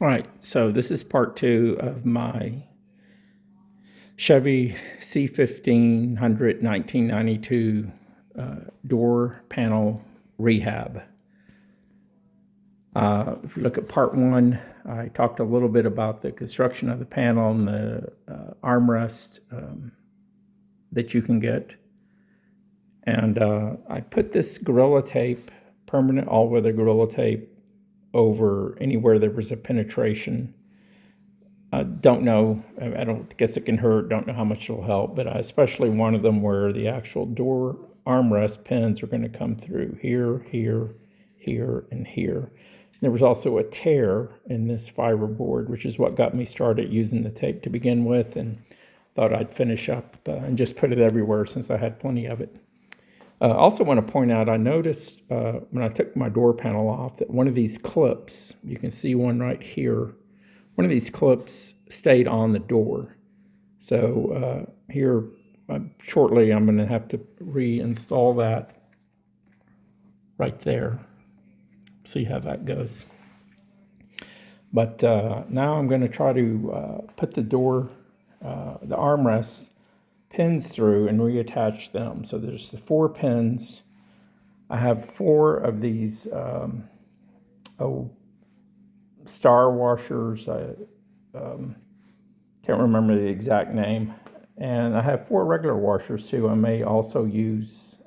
All right, so this is part 2 of my Chevy C1500 1992 door panel rehab. If you look at part 1, I talked a little bit about the construction of the panel and the armrest that you can get. And I put this Gorilla Tape, permanent all-weather Gorilla Tape, over anywhere there was a penetration. I don't know, I don't guess it can hurt, don't know how much it'll help, but I especially wanted them where the actual door armrest pins are going to come through here, here, here, and here. There was also a tear in this fiber board, which is what got me started using the tape to begin with, and thought I'd finish up and just put it everywhere since I had plenty of it. I also want to point out, I noticed when I took my door panel off that one of these clips, you can see one right here, one of these clips stayed on the door. So here, shortly, I'm going to have to reinstall that right there. See how that goes. But now I'm going to try to put the door, the armrest pins through and reattach them. So there's the 4 pins. I have 4 of these star washers. I can't remember the exact name. And I have 4 regular washers too. I may also use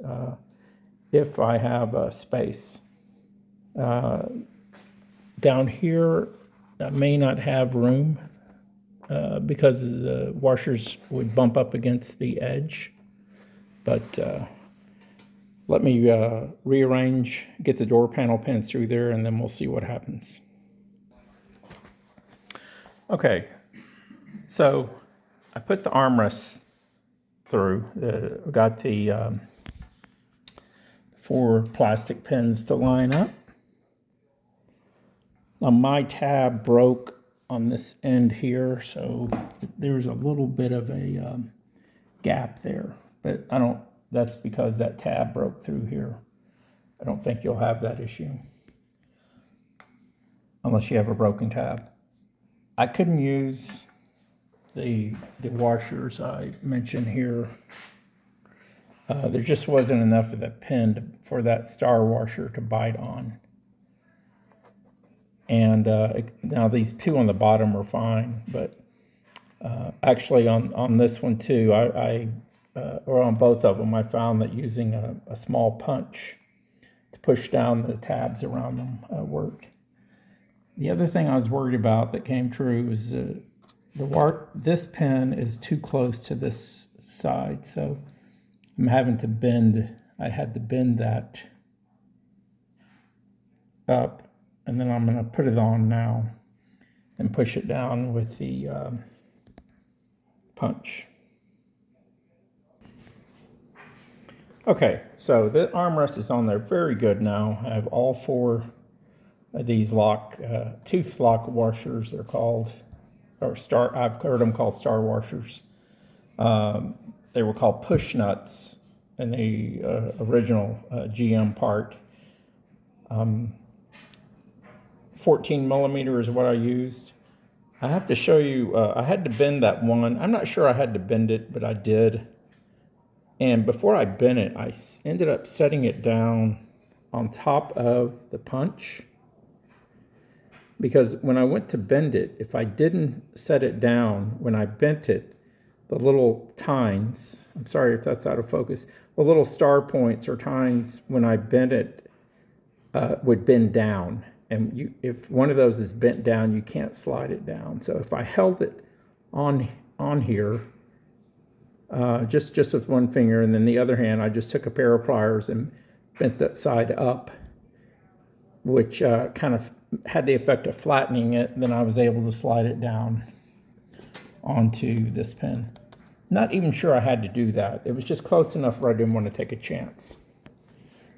if I have space. Down here, I may not have room because the washers would bump up against the edge. But let me rearrange, get the door panel pins through there, and then we'll see what happens. Okay, so I put the armrests through. Got the 4 plastic pins to line up. Now my tab broke on this end here, so there's a little bit of a gap there, but that's because that tab broke through here. I don't think you'll have that issue unless you have a broken tab. I couldn't use the washers I mentioned here. There just wasn't enough of the pin for that star washer to bite on. And now these 2 on the bottom are fine, but actually on this one too, or on both of them, I found that using a small punch to push down the tabs around them worked. The other thing I was worried about that came true is this pin is too close to this side, so I'm having to bend. I had to bend that up. And then I'm going to put it on now and push it down with the punch. Okay, so the armrest is on there very good now. I have all 4 of these tooth lock washers, they're called, or I've heard them called star washers. They were called push nuts in the original GM part. 14 millimeter is what I used. I have to show you, I had to bend that one. I'm not sure I had to bend it, but I did. And before I bent it, I ended up setting it down on top of the punch. Because when I went to bend it, if I didn't set it down, when I bent it, the little tines, I'm sorry if that's out of focus, the little star points or tines, when I bent it, would bend down. And if one of those is bent down, you can't slide it down. So if I held it on here, just with one finger, and then the other hand, I just took a pair of pliers and bent that side up, which kind of had the effect of flattening it. Then I was able to slide it down onto this pin. Not even sure I had to do that. It was just close enough where I didn't want to take a chance.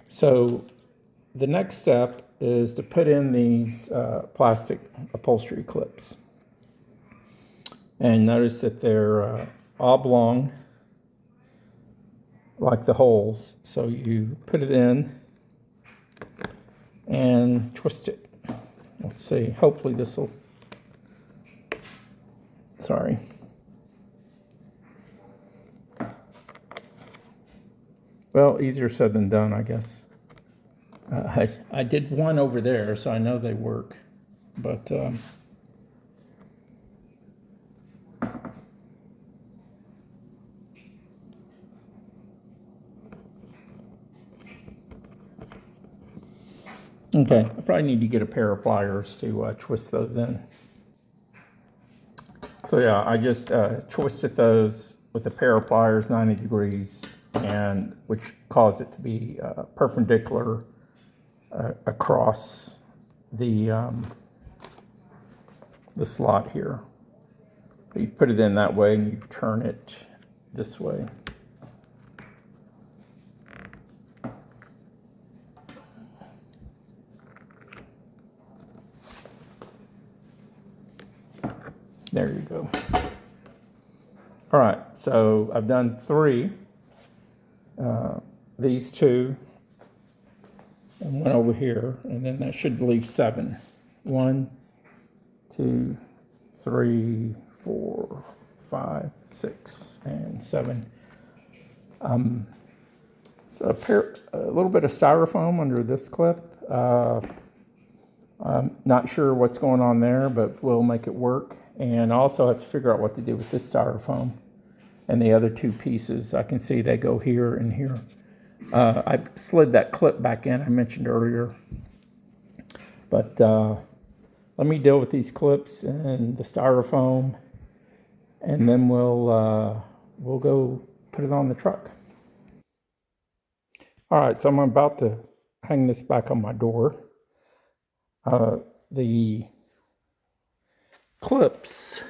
So the next step is to put in these plastic upholstery clips. And notice that they're oblong, like the holes. So you put it in and twist it. Let's see, hopefully this will Sorry. Well, easier said than done, I guess. I did one over there, so I know they work, but okay, I probably need to get a pair of pliers to twist those in. So yeah, I just twisted those with a pair of pliers 90 degrees, and which caused it to be perpendicular across the slot here. You put it in that way and you turn it this way. There you go. All right, so I've done 3. These 2 and one over here, and then that should leave 7. 1, 2, 3, 4, 5, 6, and 7. So a little bit of styrofoam under this clip. I'm not sure what's going on there, but we'll make it work. And I also have to figure out what to do with this styrofoam and the other 2 pieces. I can see they go here and here. I slid that clip back in I mentioned earlier. But let me deal with these clips and the styrofoam, and then we'll go put it on the truck. All right, so I'm about to hang this back on my door. The clips,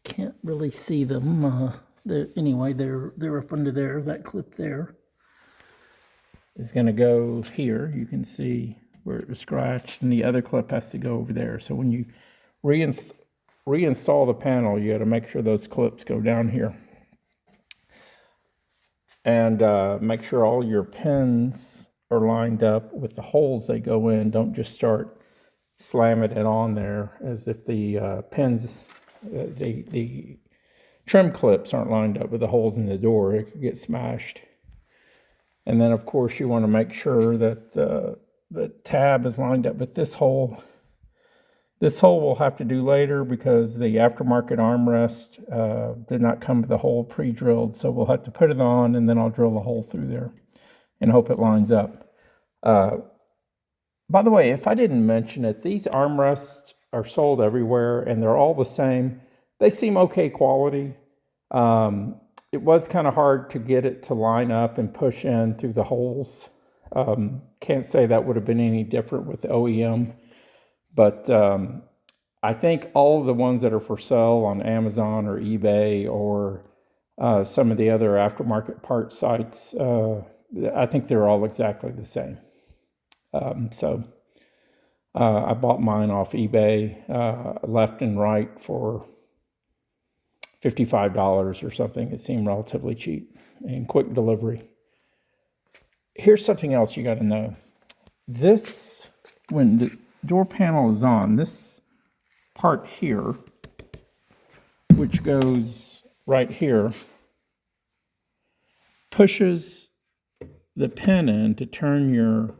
can't really see them. Anyway, they're up under there. That clip there is going to go here. You can see where it was scratched, and the other clip has to go over there. So when you reinstall the panel, you got to make sure those clips go down here. And make sure all your pins are lined up with the holes they go in. Don't just start slamming it on there as if the pins, the trim clips aren't lined up with the holes in the door. It could get smashed. And then, of course, you want to make sure that the tab is lined up with this hole. This hole we'll have to do later because the aftermarket armrest did not come with the hole pre-drilled. So we'll have to put it on, and then I'll drill a hole through there and hope it lines up. By the way, if I didn't mention it, these armrests are sold everywhere, and they're all the same. They seem okay quality. It was kind of hard to get it to line up and push in through the holes. Can't say that would have been any different with the OEM. But I think all of the ones that are for sale on Amazon or eBay or some of the other aftermarket part sites, I think they're all exactly the same. So I bought mine off eBay left and right for $55 or something. It seemed relatively cheap and quick delivery. Here's something else you got to know. This, when the door panel is on, this part here, which goes right here, pushes the pin in to turn your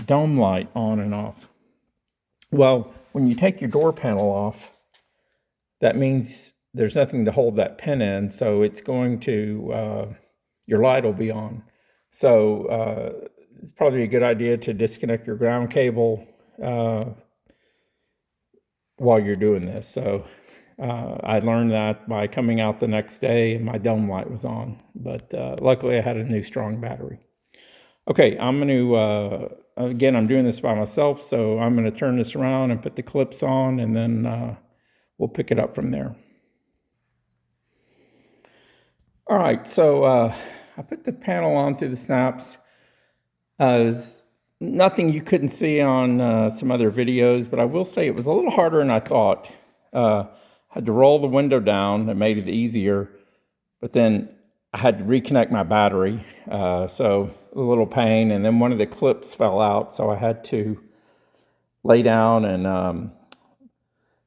dome light on and off. Well, when you take your door panel off, that means there's nothing to hold that pin in, so it's going to, your light will be on. So it's probably a good idea to disconnect your ground cable while you're doing this. So I learned that by coming out the next day and my dome light was on, but luckily I had a new strong battery. Okay, I'm going to, again, I'm doing this by myself, so I'm going to turn this around and put the clips on, and then we'll pick it up from there. All right, so I put the panel on through the snaps. Nothing you couldn't see on some other videos, but I will say it was a little harder than I thought. I had to roll the window down. That made it easier, but then I had to reconnect my battery, so a little pain. And then one of the clips fell out, so I had to lay down and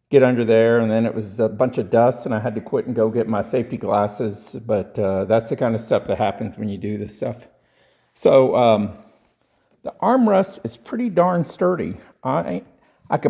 get under there, and then it was a bunch of dust, and I had to quit and go get my safety glasses. But that's the kind of stuff that happens when you do this stuff. So the armrest is pretty darn sturdy. I could